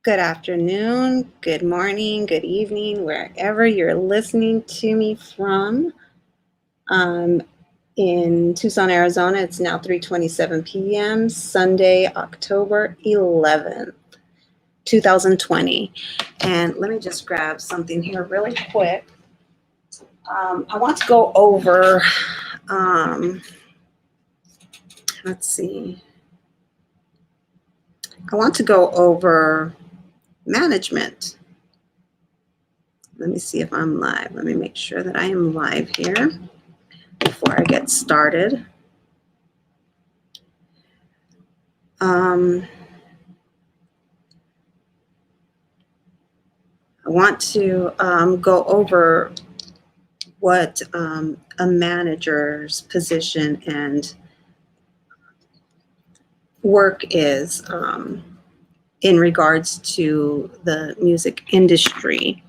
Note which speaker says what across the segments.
Speaker 1: Good afternoon, good morning, good evening, wherever you're listening to me from. Um, in Tucson, Arizona, it's now 3:27 p.m., Sunday, October 11th, 2020. And let me just grab something here really quick. I want to go over, um, let's see, I want to go over management. Let me see if I'm live. Let me make sure that I am live here before I get started. I want to go over what a manager's position and work is in regards to the music industry.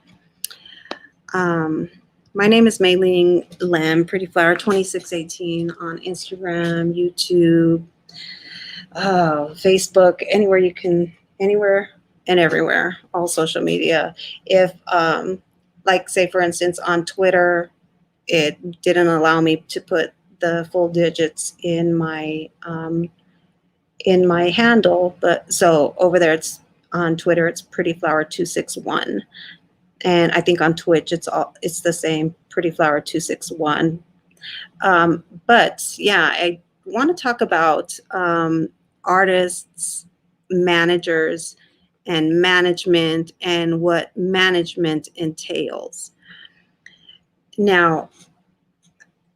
Speaker 1: My name is Mai-Ling Pretty Flower 2618 on Instagram, YouTube, Facebook, anywhere and everywhere, all social media. If, like, say, for instance, on Twitter, it didn't allow me to put the full digits in my handle, but so over there, it's on Twitter, it's Pretty Flower 261, and I think on Twitch, it's the same, Pretty Flower 261. But yeah, I want to talk about artists, managers, and management, and what management entails. Now,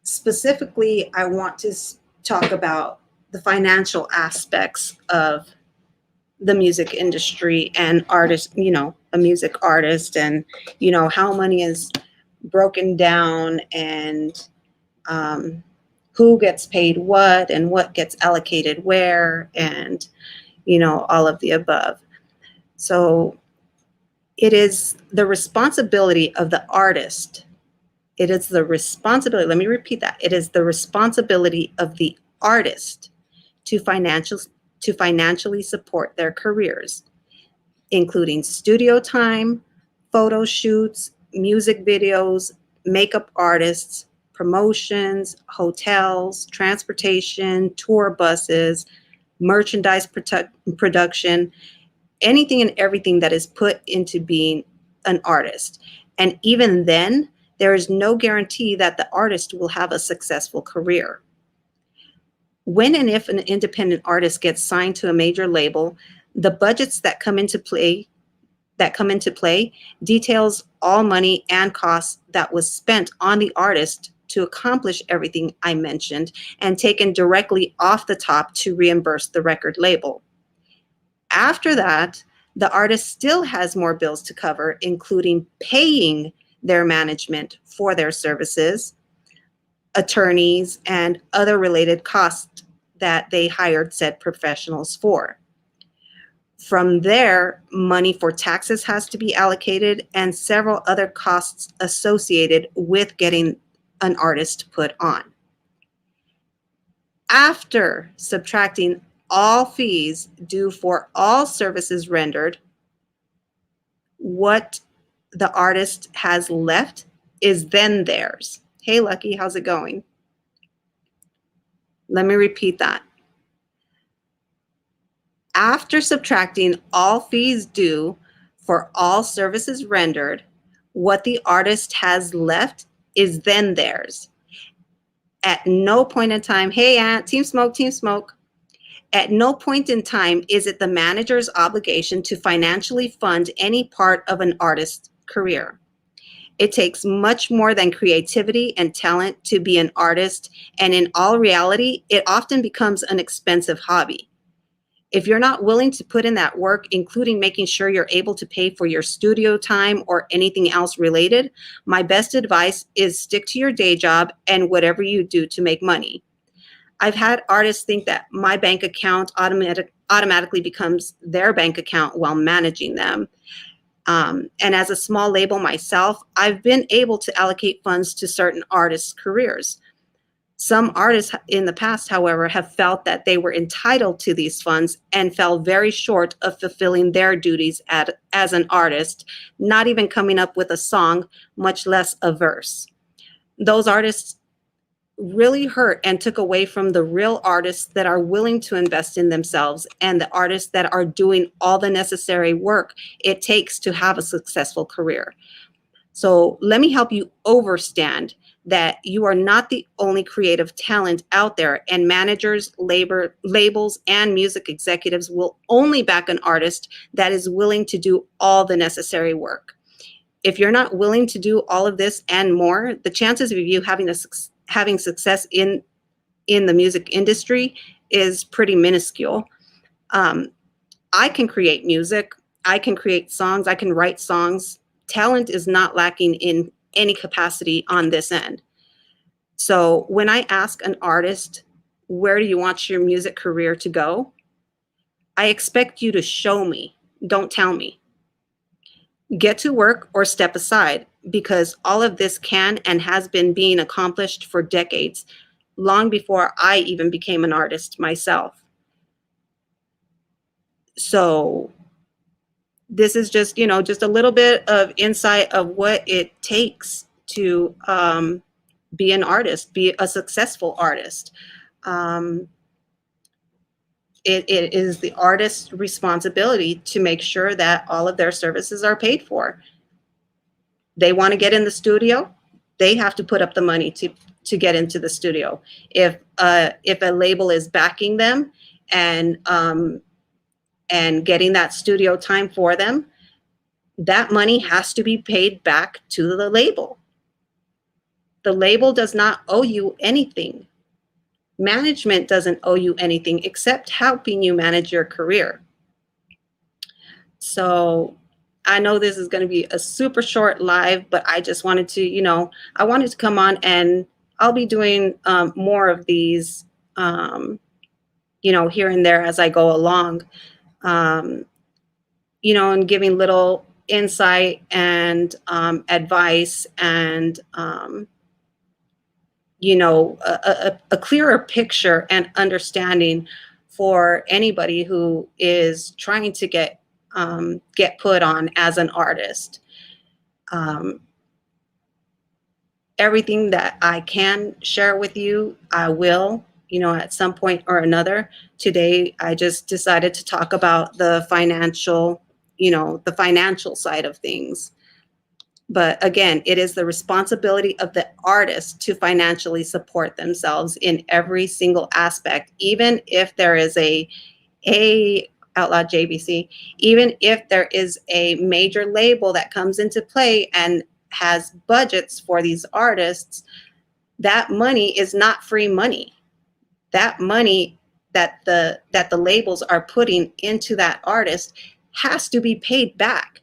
Speaker 1: specifically, I want to talk about the financial aspects of the music industry and artists, a music artist, and, how money is broken down, and who gets paid what and what gets allocated where, and, all of the above. So it is the responsibility of the artist. It is the responsibility, let me repeat that. It is the responsibility of the artist to financially support their careers, including studio time, photo shoots, music videos, makeup artists, promotions, hotels, transportation, tour buses, merchandise production, anything and everything that is put into being an artist. And even then, there is no guarantee that the artist will have a successful career. When and if an independent artist gets signed to a major label, the budgets that come into play details all money and costs that was spent on the artist to accomplish everything I mentioned, and taken directly off the top to reimburse the record label. After that, the artist still has more bills to cover, including paying their management for their services, attorneys, and other related costs that they hired said professionals for. From there, money for taxes has to be allocated, and several other costs associated with getting an artist put on. After subtracting all fees due for all services rendered, what the artist has left is then theirs. Hey, Lucky, how's it going? Let me repeat that. After subtracting all fees due for all services rendered, what the artist has left is then theirs. At no point in time, hey, Aunt, Team Smoke, Team Smoke. At no point in time is it the manager's obligation to financially fund any part of an artist's career. It takes much more than creativity and talent to be an artist, and in all reality, it often becomes an expensive hobby. If you're not willing to put in that work, including making sure you're able to pay for your studio time or anything else related, my best advice is stick to your day job and whatever you do to make money. I've had artists think that my bank account automatically becomes their bank account while managing them. And as a small label myself, I've been able to allocate funds to certain artists' careers. Some artists in the past, however, have felt that they were entitled to these funds and fell very short of fulfilling their duties as an artist, not even coming up with a song, much less a verse. Those artists really hurt and took away from the real artists that are willing to invest in themselves and the artists that are doing all the necessary work it takes to have a successful career. So let me help you understand that you are not the only creative talent out there, and managers, labels, and music executives will only back an artist that is willing to do all the necessary work. If you're not willing to do all of this and more, the chances of you having success in the music industry is pretty minuscule. Um, I can create music, I can create songs, I can write songs. Talent is not lacking in any capacity on this end. So when I ask an artist, where do you want your music career to go? I expect you to show me, don't tell me. Get to work or step aside, because all of this can and has been being accomplished for decades, long before I even became an artist myself. So this is just, just a little bit of insight of what it takes to be an artist, be a successful artist. Um, it is the artist's responsibility to make sure that all of their services are paid for. They want to get in the studio, they have to put up the money to get into the studio. If a label is backing them and getting that studio time for them, that money has to be paid back to the label. The label does not owe you anything. Management doesn't owe you anything except helping you manage your career. So I know this is going to be a super short live, but I just wanted to, I wanted to come on, and I'll be doing more of these, here and there as I go along, and giving little insight and advice and, a clearer picture and understanding for anybody who is trying to get put on as an artist. Everything that I can share with you, I will, at some point or another. Today, I just decided to talk about the financial side of things. But again, it is the responsibility of the artist to financially support themselves in every single aspect, even if there is a outlaw JBC, even if there is a major label that comes into play and has budgets for these artists. That money is not free money. That money that the labels are putting into that artist has to be paid back.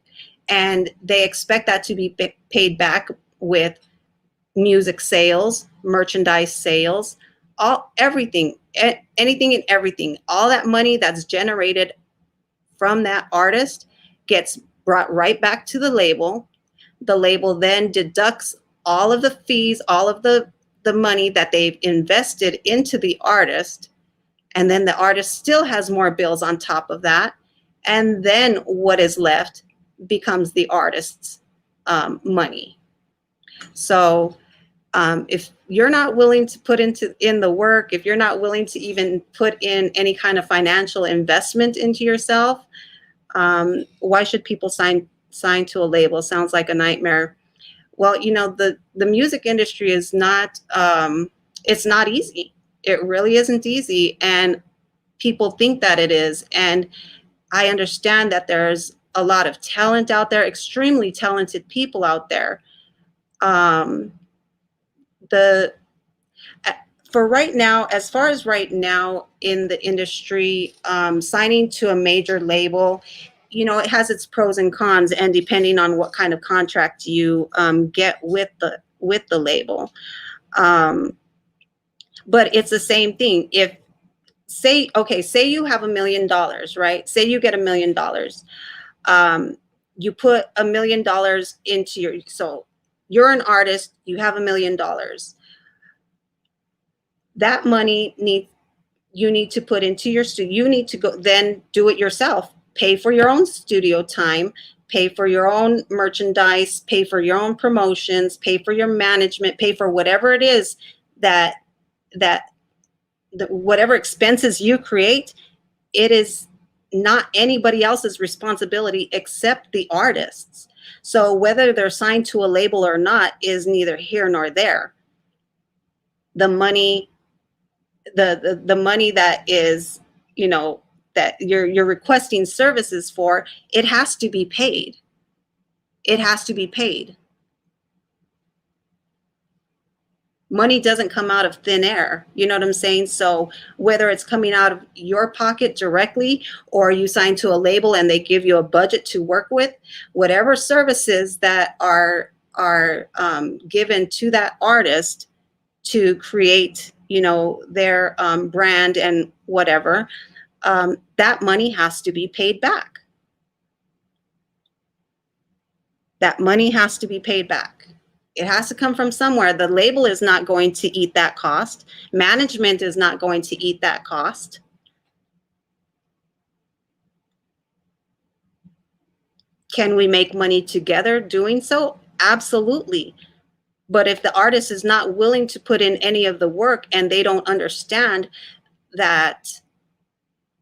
Speaker 1: And they expect that to be paid back with music sales, merchandise sales, everything, anything and everything. All that money that's generated from that artist gets brought right back to the label. The label then deducts all of the fees, all of the money that they've invested into the artist. And then the artist still has more bills on top of that. And then what is left becomes the artist's money. So if you're not willing to put in the work, if you're not willing to even put in any kind of financial investment into yourself, why should people sign to a label? Sounds like a nightmare. Well, the music industry is not, it's not easy. It really isn't easy. And people think that it is. And I understand that there's a lot of talent out there, extremely talented people out there. For right now, as far as right now in the industry, signing to a major label, it has its pros and cons, and depending on what kind of contract you get with the label. But it's the same thing. Say you have $1 million, right? Say you get $1 million. You put $1 million into so you're an artist, you have $1 million. That money needs you need to put into your studio. You need to go then do it yourself. Pay for your own studio time, pay for your own merchandise, pay for your own promotions, pay for your management, pay for whatever it is that that whatever expenses you create. It is not anybody else's responsibility except the artists. So whether they're signed to a label or not is neither here nor there. The money, the money that is, you know, that you're requesting services for, it has to be paid. It has to be paid. Money doesn't come out of thin air. You know what I'm saying? So whether it's coming out of your pocket directly or you sign to a label and they give you a budget to work with, whatever services that are given to that artist to create, you know, their brand and whatever, that money has to be paid back. That money has to be paid back. It has to come from somewhere. The label is not going to eat that cost. Management is not going to eat that cost. Can we make money together doing so? Absolutely. But if the artist is not willing to put in any of the work and they don't understand that,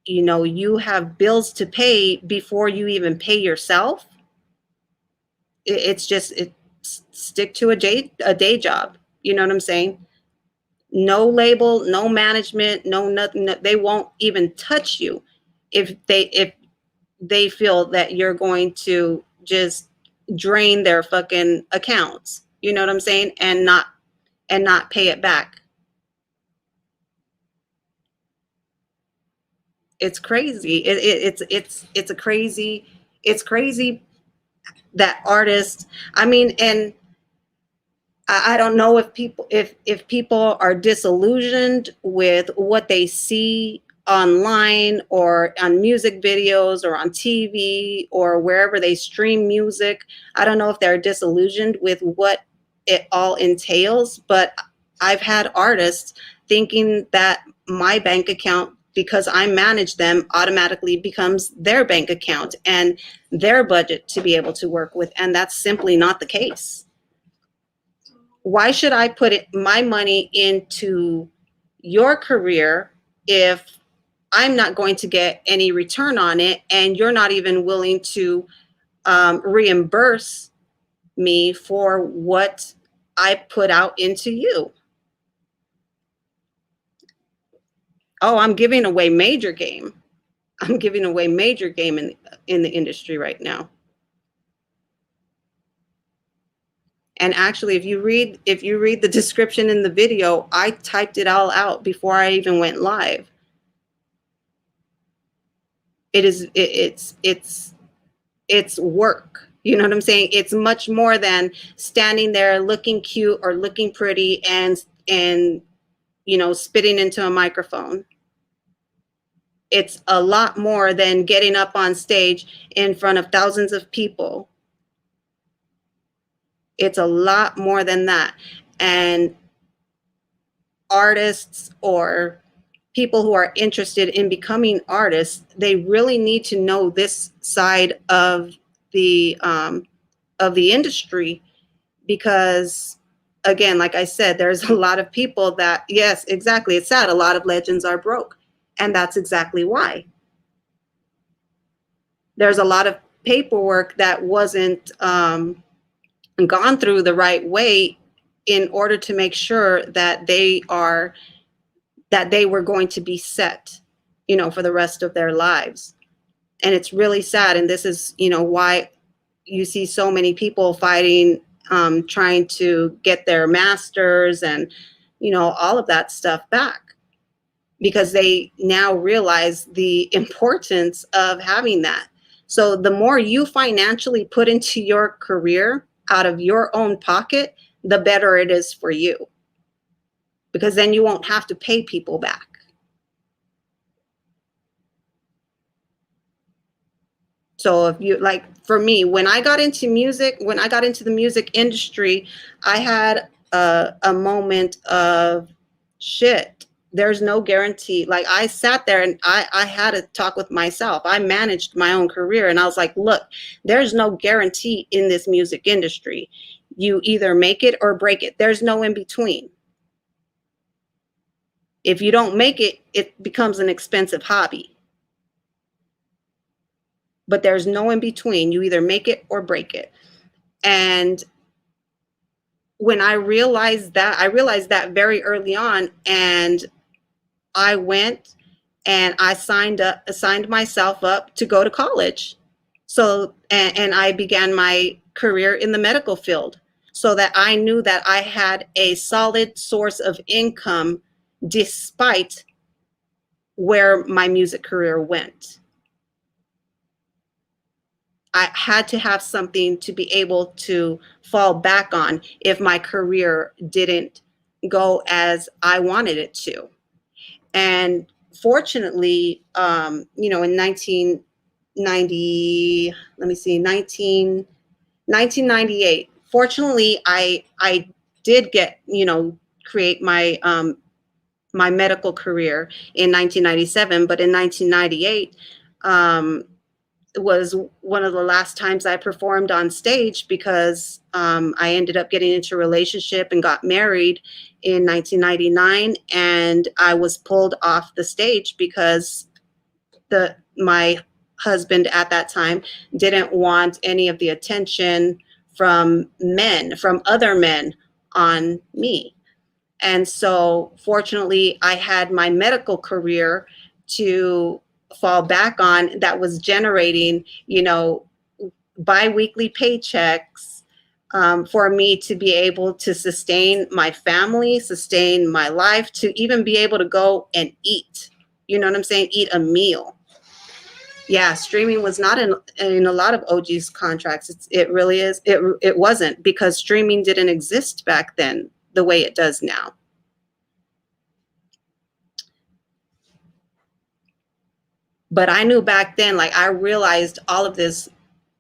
Speaker 1: you know, you have bills to pay before you even pay yourself, it's just stick to a day job. You know what I'm saying? No label, no management, no nothing. No, they won't even touch you if they feel that you're going to just drain their fucking accounts. You know what I'm saying? And not pay it back. It's crazy. It's a crazy. It's crazy that artists. I mean, and I don't know if people are disillusioned with what they see online or on music videos or on TV or wherever they stream music. I don't know if they're disillusioned with what it all entails, but I've had artists thinking that my bank account, because I manage them, automatically becomes their bank account and their budget to be able to work with, and that's simply not the case. Why should I put my money into your career if I'm not going to get any return on it and you're not even willing to reimburse me for what I put out into you? Oh, I'm giving away major game. I'm giving away major game in the industry right now. And actually, if you read the description in the video, I typed it all out before I even went live. It's work. You know what I'm saying? It's much more than standing there looking cute or looking pretty and you know, spitting into a microphone. It's a lot more than getting up on stage in front of thousands of people. It's a lot more than that. And artists or people who are interested in becoming artists, they really need to know this side of the industry, because again, like I said, there's a lot of people that, yes, exactly, it's sad, a lot of legends are broke, and that's exactly why. There's a lot of paperwork that wasn't gone through the right way in order to make sure that they were going to be set, you know, for the rest of their lives. And it's really sad. And this is, you know, why you see so many people fighting, trying to get their masters and, you know, all of that stuff back, because they now realize the importance of having that. So the more you financially put into your career out of your own pocket, the better it is for you, because then you won't have to pay people back. So if you like, for me, when I got into music, when I got into the music industry, I had a moment of shit, there's no guarantee. Like, I sat there and I had a talk with myself. I managed my own career, and I was like, look, there's no guarantee in this music industry. You either make it or break it. There's no in between. If you don't make it, it becomes an expensive hobby. But there's no in between. You either make it or break it. And when I realized that very early on, and I went and I signed myself up to go to college. So, and I began my career in the medical field, so that I knew that I had a solid source of income despite where my music career went. I had to have something to be able to fall back on if my career didn't go as I wanted it to. And fortunately, in 1990, let me see, 1998, fortunately, I did get, create my medical career in 1997, but in 1998, was one of the last times I performed on stage, because I ended up getting into a relationship and got married in 1999, and I was pulled off the stage because my husband at that time didn't want any of the attention from other men on me. And so fortunately, I had my medical career to fall back on that was generating, biweekly paychecks, for me to be able to sustain my family, sustain my life, to even be able to go and eat. You know what I'm saying? Eat a meal. Yeah, streaming was not in a lot of OG's contracts. It really is. It wasn't, because streaming didn't exist back then the way it does now. But I knew back then, like, I realized all of this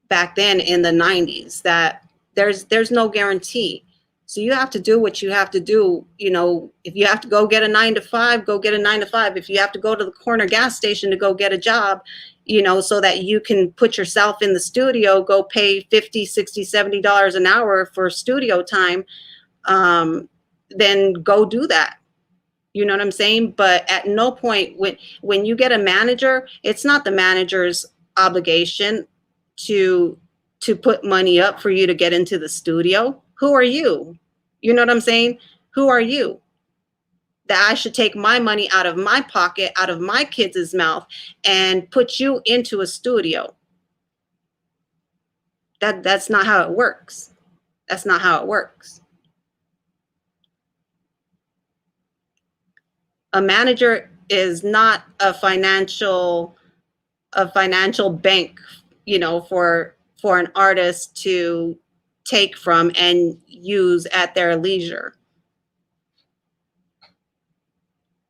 Speaker 1: back then in the 90s, that there's no guarantee. So you have to do what you have to do. If you have to go get a 9 to 5, go get a 9 to 5. If you have to go to the corner gas station to go get a job, so that you can put yourself in the studio, go pay $50, $60, $70 an hour for studio time, then go do that. You know what I'm saying? But at no point, when you get a manager, it's not the manager's obligation to put money up for you to get into the studio. Who are you? You know what I'm saying? Who are you that I should take my money out of my pocket, out of my kids' mouth, and put you into a studio? That's not how it works. That's not how it works. A manager is not a financial bank, for an artist to take from and use at their leisure.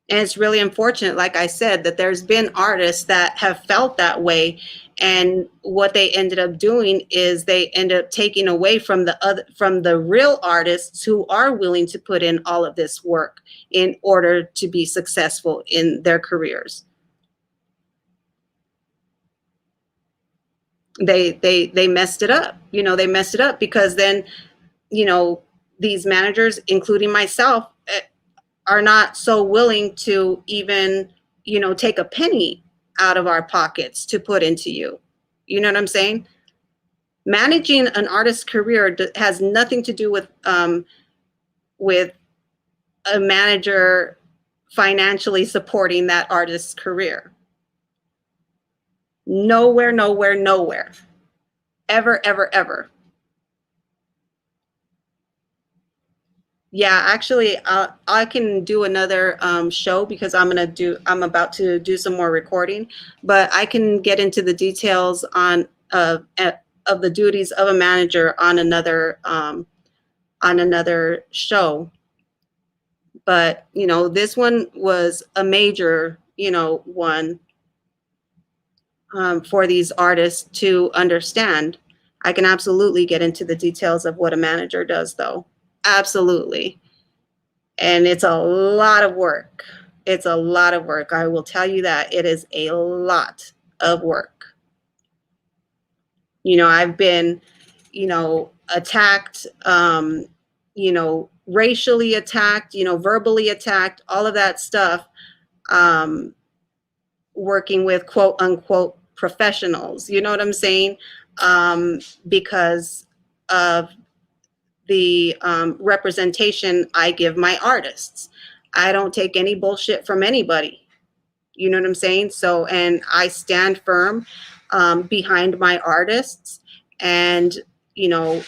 Speaker 1: And it's really unfortunate, like I said, that there's been artists that have felt that way, and what they ended up doing is they ended up taking away from the real artists who are willing to put in all of this work in order to be successful in their careers. They messed it up. They messed it up, because then, these managers, including myself, are not so willing to even, take a penny out of our pockets to put into you. You know what I'm saying? Managing an artist's career has nothing to do with a manager financially supporting that artist's career. Nowhere, nowhere, nowhere. Ever, ever, ever. Yeah, actually, I can do another show, because I'm about to do some more recording, but I can get into the details of the duties of a manager on another show. But this one was a major one, for these artists to understand. I can absolutely get into the details of what a manager does, though. Absolutely. And it's a lot of work. It's a lot of work. I will tell you that it is a lot of work. I've been, attacked, racially attacked, verbally attacked, all of that stuff, um, working with quote unquote professionals. You know what I'm saying? Because of the representation I give my artists. I don't take any bullshit from anybody. You know what I'm saying? So, and I stand firm behind my artists. And, you know,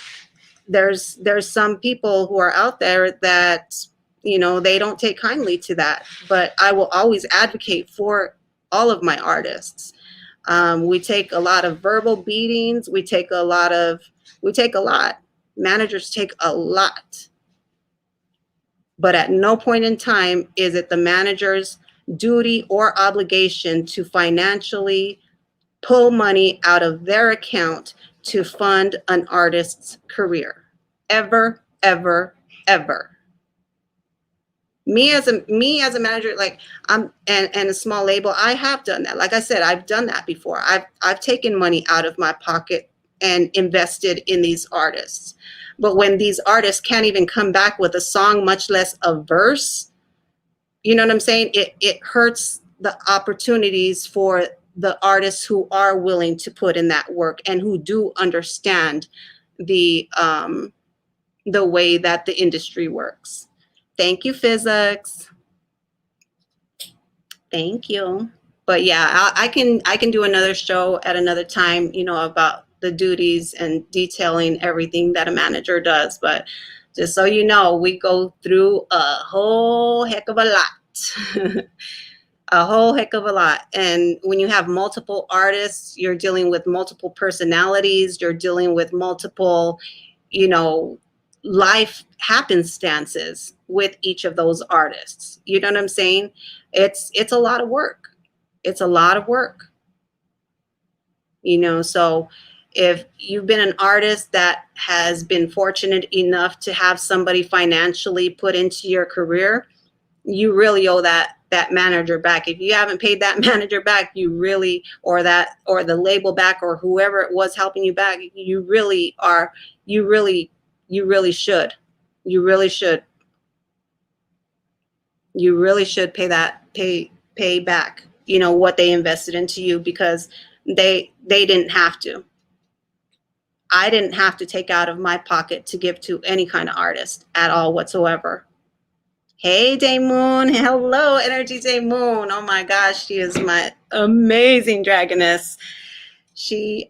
Speaker 1: there's some people who are out there that, they don't take kindly to that. But I will always advocate for all of my artists. We take a lot of verbal beatings. We take a lot. Managers take a lot. But at no point in time is it the manager's duty or obligation to financially pull money out of their account to fund an artist's career. Ever, ever, ever. Me as a manager, like and a small label, I have done that. Like I said, I've done that before. I've taken money out of my pocket and invested in these artists. But when these artists can't even come back with a song, much less a verse, you know what I'm saying? It hurts the opportunities for the artists who are willing to put in that work and who do understand the way that the industry works. Thank you, physics. Thank you. But yeah, I can do another show at another time, about the duties and detailing everything that a manager does. But just so you know, we go through a whole heck of a lot. A whole heck of a lot. And when you have multiple artists, you're dealing with multiple personalities, you're dealing with multiple, you know, life happenstances with each of those artists. You know what I'm saying? It's a lot of work. It's a lot of work. So if you've been an artist that has been fortunate enough to have somebody financially put into your career, you really owe that manager back. If you haven't paid that manager back, you really, or the label back, or whoever it was helping you back, you really should. You really should. You really should pay back, what they invested into you, because they didn't have to. I didn't have to take out of my pocket to give to any kind of artist at all whatsoever. Hey, Day Moon. Hello, Energy Day Moon. Oh my gosh, she is my amazing dragoness. She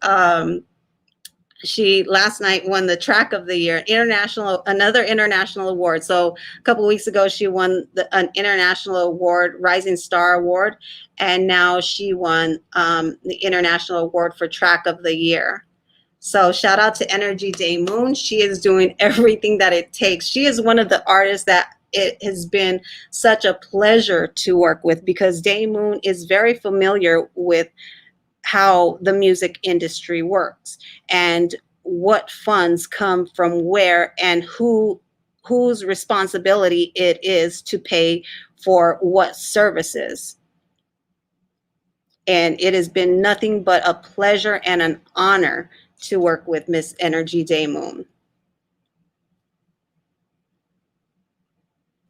Speaker 1: last night won the track of the year, another international award. So a couple of weeks ago, she won an international award, Rising Star Award, and now she won the international award for track of the year. So shout out to Energy Day Moon. She is doing everything that it takes. She is one of the artists that it has been such a pleasure to work with, because Day Moon is very familiar with how the music industry works and what funds come from where, and whose responsibility it is to pay for what services. And it has been nothing but a pleasure and an honor to work with Miss Energy Day Moon.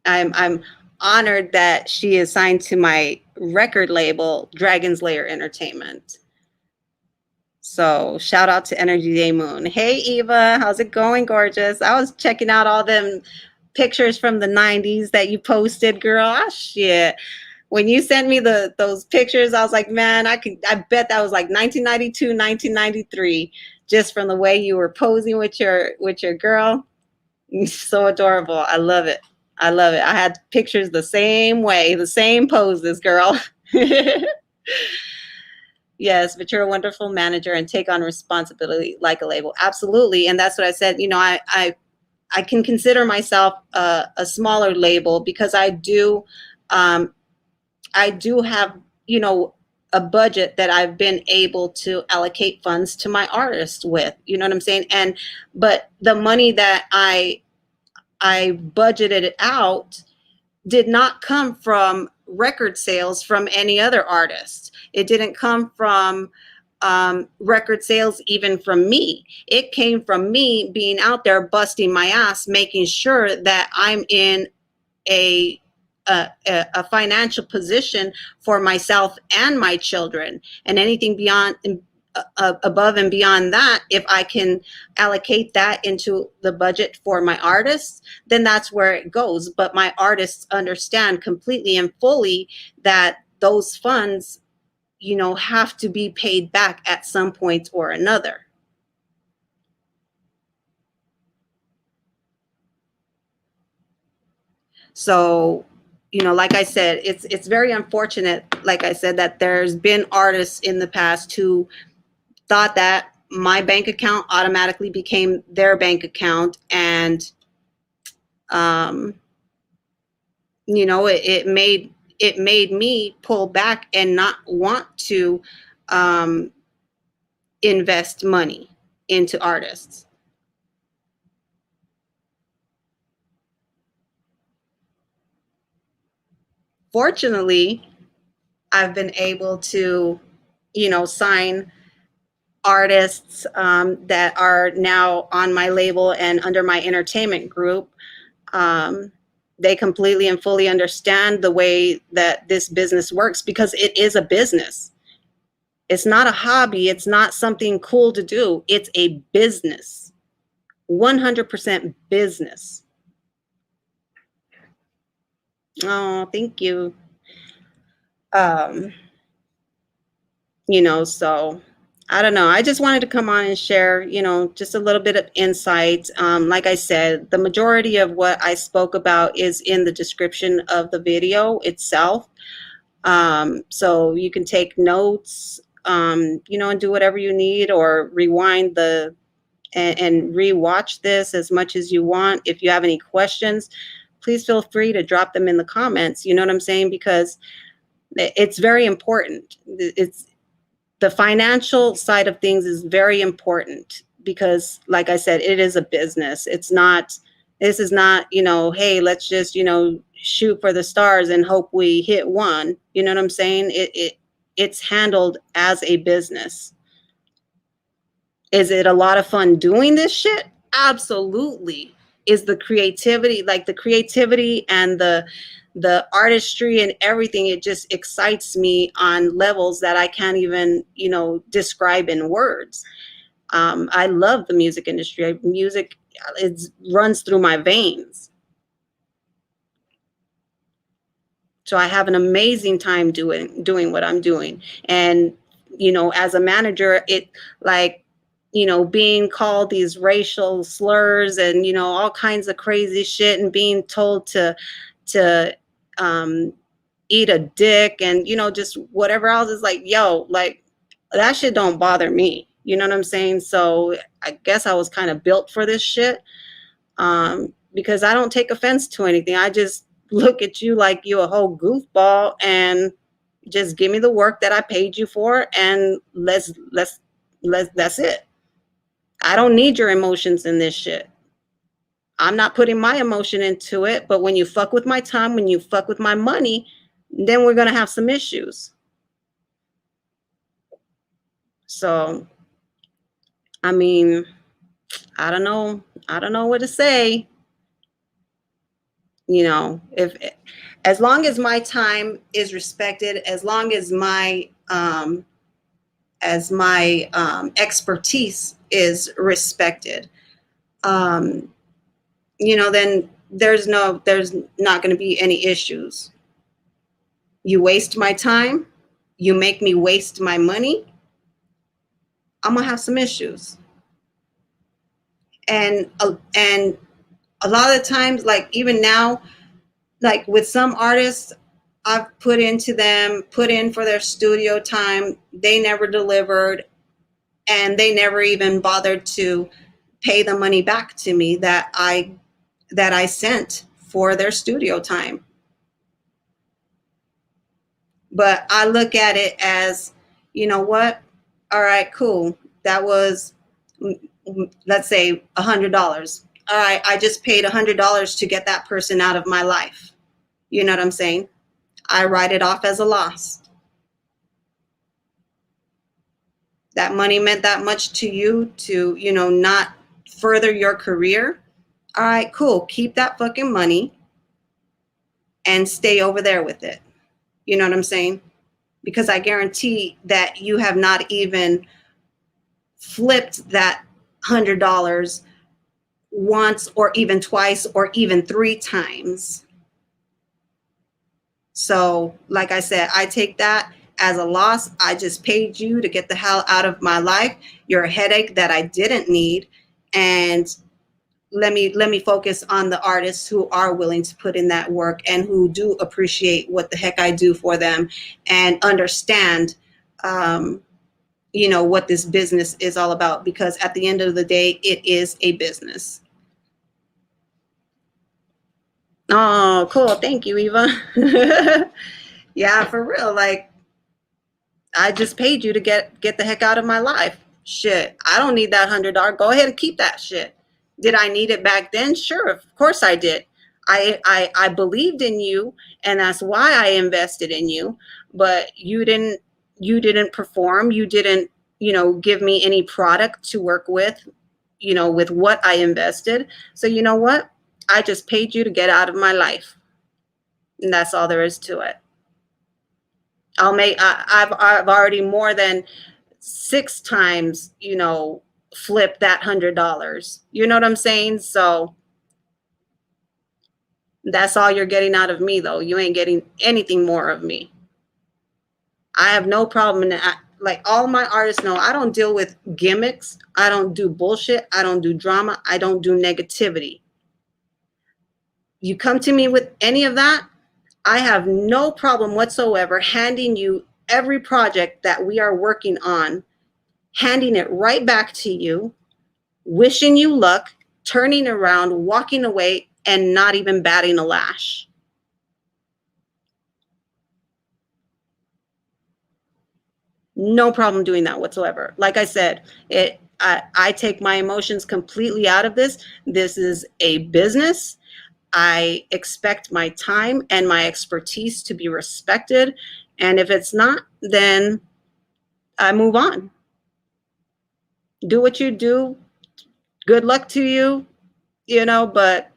Speaker 1: I'm honored that she is signed to my record label, Dragon's Lair Entertainment. So shout out to Energy Day Moon. Hey Eva, how's it going, gorgeous? I was checking out all them pictures from the 90s that you posted, girl. Ah, shit. When you sent me those pictures, I was like, man, I bet that was like 1992, 1993, just from the way you were posing with your girl. So adorable. I love it. I love it. I had pictures the same way, the same poses, girl. Yes, but you're a wonderful manager and take on responsibility like a label. Absolutely. And that's what I said. I can consider myself a smaller label, because I do have, a budget that I've been able to allocate funds to my artists with. You know what I'm saying? But the money that I budgeted it out did not come from record sales from any other artist. It didn't come from record sales even from me. It came from me being out there busting my ass, making sure that I'm in a a financial position for myself and my children, and anything beyond, above and beyond that, if I can allocate that into the budget for my artists, then that's where it goes. But my artists understand completely and fully that those funds, have to be paid back at some point or another. So, like I said, it's very unfortunate, like I said, that there's been artists in the past who thought that my bank account automatically became their bank account, and um, it made me pull back and not want to um, invest money into artists. Fortunately, I've been able to, sign artists that are now on my label and under my entertainment group. Um, they completely and fully understand the way that this business works, because it is a business. It's not a hobby. It's not something cool to do. It's a business, 100% business. Oh, thank you. Um, so I don't know. I just wanted to come on and share, just a little bit of insight. Like I said, the majority of what I spoke about is in the description of the video itself. So you can take notes, and do whatever you need, or rewind and rewatch this as much as you want. If you have any questions, please feel free to drop them in the comments. You know what I'm saying? Because it's very important. It's The financial side of things is very important, because, like I said, it is a business. This is not, hey, let's just, shoot for the stars and hope we hit one. You know what I'm saying? It's handled as a business. Is it a lot of fun doing this shit? Absolutely. Is the creativity and the artistry and everything, it just excites me on levels that I can't even, describe in words. I love the music industry. Music, it runs through my veins. So I have an amazing time doing what I'm doing. And, as a manager, it, like, being called these racial slurs and, all kinds of crazy shit, and being told to um, eat a dick, and, just whatever else, is like, yo, like, that shit don't bother me. You know what I'm saying? So I guess I was kind of built for this shit, because I don't take offense to anything. I just look at you like you a whole goofball, and just give me the work that I paid you for, and let's that's it. I don't need your emotions in this shit. I'm not putting my emotion into it, but when you fuck with my time, when you fuck with my money, then we're going to have some issues. So, I mean, I don't know. I don't know what to say. If as long as my time is respected, as long as my expertise is respected, um, then there's not going to be any issues. You waste my time, you make me waste my money, I'm gonna have some issues. And a lot of times, like even now, like with some artists, I've put in for their studio time, they never delivered, and they never even bothered to pay the money back to me that I sent for their studio time. But I look at it as, you know what? All right, cool. That was, let's say, $100. All right, I just paid $100 to get that person out of my life. You know what I'm saying? I write it off as a loss. That money meant that much to you to, not further your career. All right, cool. Keep that fucking money and stay over there with it. You know what I'm saying? Because I guarantee that you have not even flipped that $100 once or even twice or even 3 times. So, like I said, I take that as a loss. I just paid you to get the hell out of my life. You're a headache that I didn't need. And let me focus on the artists who are willing to put in that work and who do appreciate what the heck I do for them and understand what this business is all about, because at the end of the day, it is a business. Oh, cool. Thank you, Eva. Yeah, for real. Like, I just paid you to get the heck out of my life. Shit, I don't need that $100. Go ahead and keep that shit. Did I need it back then? Sure, of course I did. I believed in you, and that's why I invested in you. But you didn't perform. You didn't give me any product to work with. With what I invested. So you know what? I just paid you to get out of my life, and that's all there is to it. I've already more than 6 times, flip that $100. You know what I'm saying? So that's all you're getting out of me, though. You ain't getting anything more of me. I have no problem in that. Like all my artists know, I don't deal with gimmicks. I don't do bullshit. I don't do drama. I don't do negativity. You come to me with any of that, I have no problem whatsoever handing you every project that we are working on, handing it right back to you, wishing you luck, turning around, walking away, and not even batting a lash. No problem doing that whatsoever. Like I said, I take my emotions completely out of this. This is a business. I expect my time and my expertise to be respected. And if it's not, then I move on. Do what you do. Good luck to you, but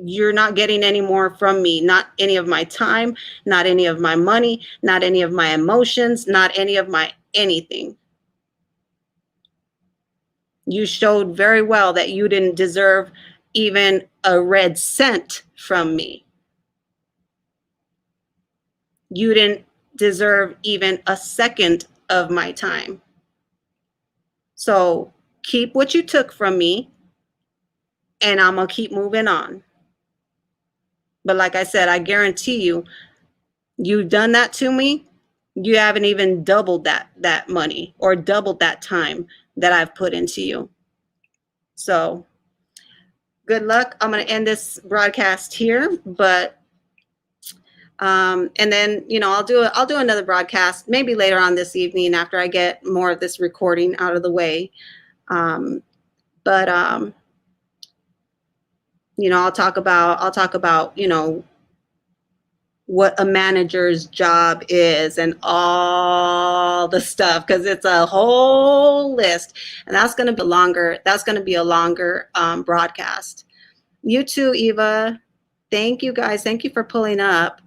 Speaker 1: you're not getting any more from me. Not any of my time, not any of my money, not any of my emotions, not any of my anything. You showed very well that you didn't deserve even a red cent from me. You didn't deserve even a second of my time. So keep what you took from me, and I'm going to keep moving on. But like I said, I guarantee you've done that to me. You haven't even doubled that money or doubled that time that I've put into you. So good luck. I'm going to end this broadcast here, but and then I'll do another broadcast maybe later on this evening after I get more of this recording out of the way. But I'll talk about what a manager's job is and all the stuff, because it's a whole list, and that's going to be a longer broadcast. You too, Eva. Thank you, guys. Thank you for pulling up.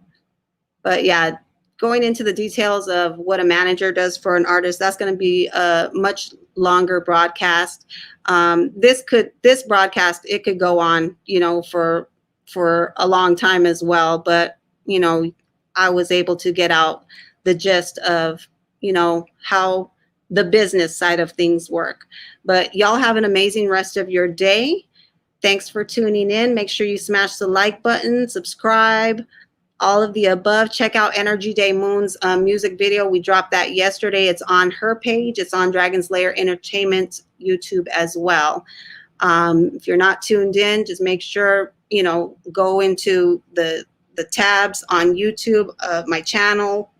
Speaker 1: But yeah, going into the details of what a manager does for an artist, that's going to be a much longer broadcast. This broadcast, it could go on, for a long time as well. But, I was able to get out the gist of, how the business side of things work. But y'all have an amazing rest of your day. Thanks for tuning in. Make sure you smash the like button, subscribe, all of the above. Check out Energy Day Moon's music video. We dropped that yesterday. It's on her page. It's on Dragon's Lair Entertainment YouTube as well. If you're not tuned in, just make sure, go into the tabs on YouTube of my channel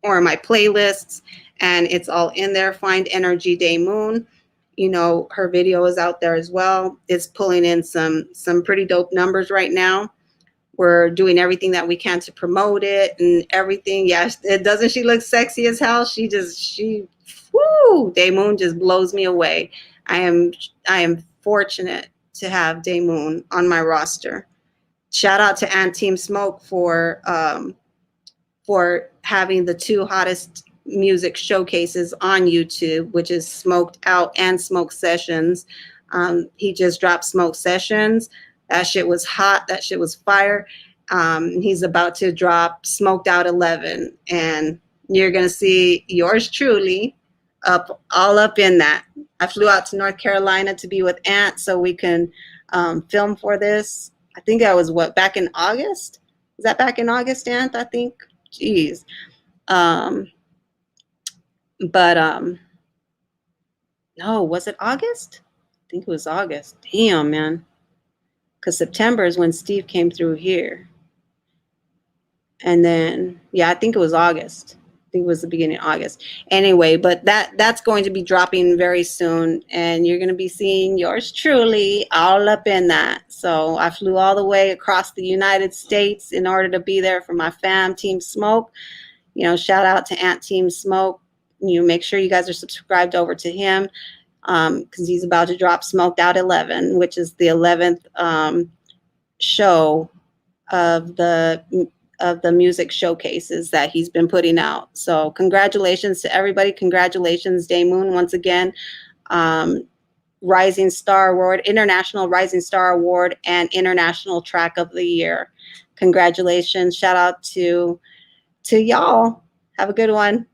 Speaker 1: or my playlists, and it's all in there. Find Energy Day Moon. Her video is out there as well. It's pulling in some pretty dope numbers right now. we're doing everything that we can to promote it and everything. Yeah, doesn't she look sexy as hell? Whoo, Day Moon just blows me away. I am I am fortunate to have Day Moon on my roster. Shout out to Ant Team Smoke for having the two hottest music showcases on YouTube, which is Smoked Out and Smoke Sessions. He just dropped Smoke Sessions. That shit was hot. That shit was fire. He's about to drop Smoked Out 11, and you're gonna see yours truly all up in that. I flew out to North Carolina to be with Ant so we can film for this. I think that was back in August. Is that back in August, Ant? I think. Jeez. Um, but no, was it August? I think it was August. Damn, man. Because September is when Steve came through here. And then, yeah, I think it was August. I think it was the beginning of August. Anyway, but that's going to be dropping very soon. And you're going to be seeing yours truly all up in that. So I flew all the way across the United States in order to be there for my fam, Team Smoke. You know, shout out to Ant Team Smoke. You make sure you guys are subscribed over to him because he's about to drop Smoked Out 11, which is the 11th show of the music showcases that he's been putting out. So congratulations to everybody. Congratulations, Day Moon, once again. Rising Star Award, International Rising Star Award, and International Track of the Year. Congratulations. Shout out to y'all. Have a good one.